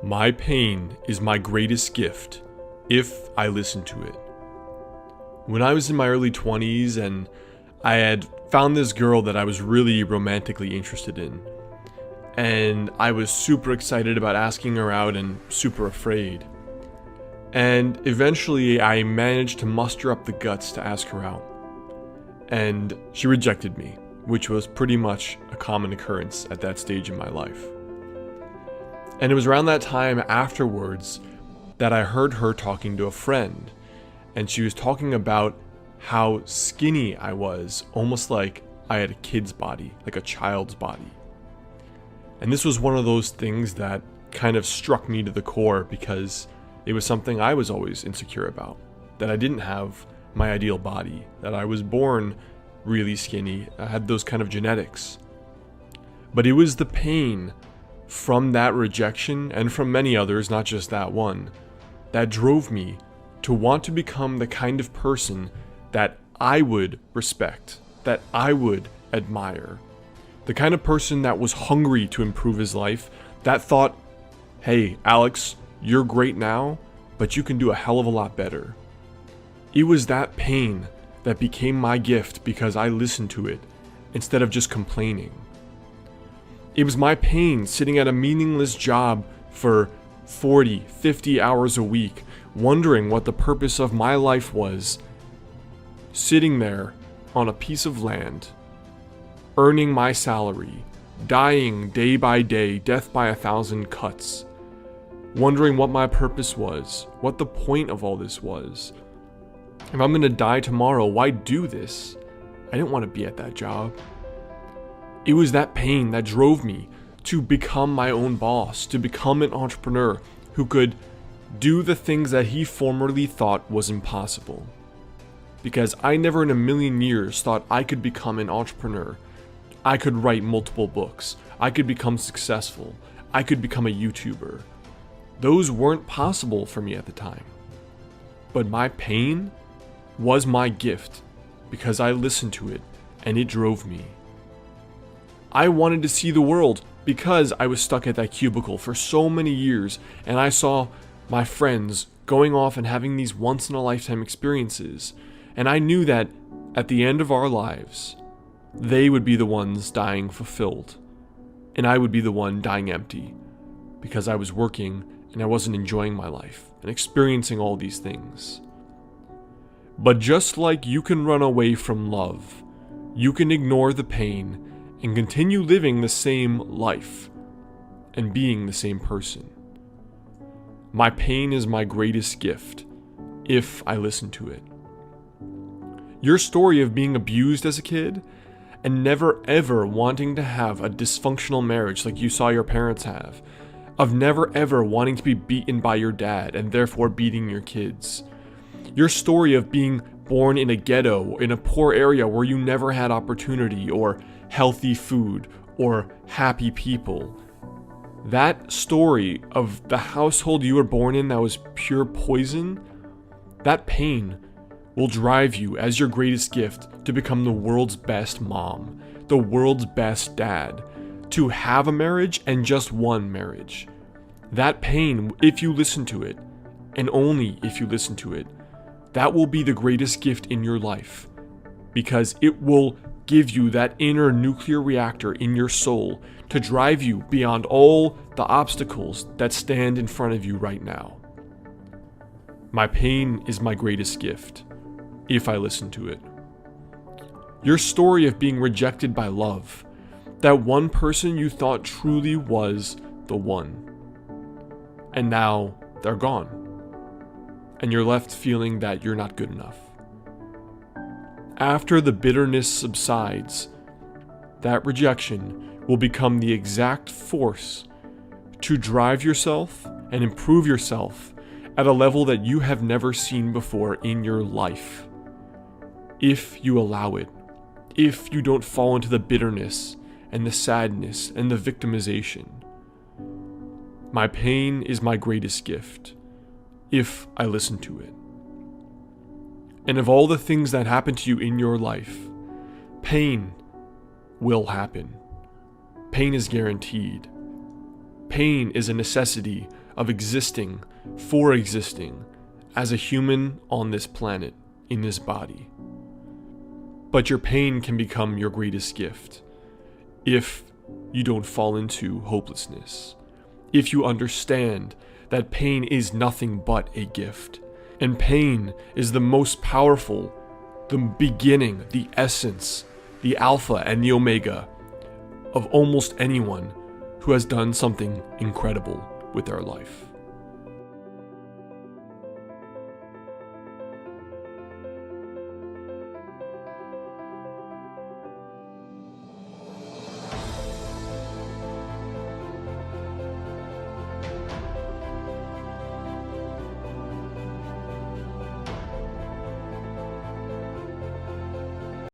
My pain is my greatest gift if I listen to it. When I was in my early 20s and I had found this girl that I was really romantically interested in, and I was super excited about asking her out and super afraid. And eventually I managed to muster up the guts to ask her out. And she rejected me, which was pretty much a common occurrence at that stage in my life. And it was around that time afterwards that I heard her talking to a friend, and she was talking about how skinny I was, almost like I had a kid's body, like a child's body. And this was one of those things that kind of struck me to the core because it was something I was always insecure about, that I didn't have my ideal body, that I was born really skinny, I had those kind of genetics. But it was the pain from that rejection, and from many others, not just that one, that drove me to want to become the kind of person that I would respect, that I would admire. The kind of person that was hungry to improve his life, that thought, hey, Alex, you're great now, but you can do a hell of a lot better. It was that pain that became my gift because I listened to it instead of just complaining. It was my pain sitting at a meaningless job for 40, 50 hours a week, wondering what the purpose of my life was, sitting there on a piece of land, earning my salary, dying day by day, death by 1,000 cuts, wondering what my purpose was, what the point of all this was. If I'm gonna die tomorrow, why do this? I didn't want to be at that job. It was that pain that drove me to become my own boss, to become an entrepreneur who could do the things that he formerly thought was impossible. Because I never in a million years thought I could become an entrepreneur. I could write multiple books. I could become successful. I could become a YouTuber. Those weren't possible for me at the time. But my pain was my gift because I listened to it and it drove me. I wanted to see the world because I was stuck at that cubicle for so many years, and I saw my friends going off and having these once-in-a-lifetime experiences, and I knew that at the end of our lives, they would be the ones dying fulfilled, and I would be the one dying empty because I was working and I wasn't enjoying my life and experiencing all these things. But just like you can run away from love, you can ignore the pain and continue living the same life and being the same person. My pain is my greatest gift if I listen to it. Your story of being abused as a kid and never ever wanting to have a dysfunctional marriage like you saw your parents have, of never ever wanting to be beaten by your dad and therefore beating your kids. Your story of being born in a ghetto, in a poor area where you never had opportunity or healthy food or happy people. That story of the household you were born in that was pure poison, that pain will drive you as your greatest gift to become the world's best mom, the world's best dad, to have a marriage and just one marriage. That pain, if you listen to it, and only if you listen to it, that will be the greatest gift in your life, because it will give you that inner nuclear reactor in your soul to drive you beyond all the obstacles that stand in front of you right now. My pain is my greatest gift, if I listen to it. Your story of being rejected by love, that one person you thought truly was the one, and now they're gone, and you're left feeling that you're not good enough. After the bitterness subsides, that rejection will become the exact force to drive yourself and improve yourself at a level that you have never seen before in your life. If you allow it, if you don't fall into the bitterness and the sadness and the victimization. My pain is my greatest gift, if I listen to it. And of all the things that happen to you in your life, pain will happen. Pain is guaranteed. Pain is a necessity of existing for existing as a human on this planet, in this body. But your pain can become your greatest gift if you don't fall into hopelessness. If you understand that pain is nothing but a gift, and pain is the most powerful, the beginning, the essence, the alpha and the omega of almost anyone who has done something incredible with their life.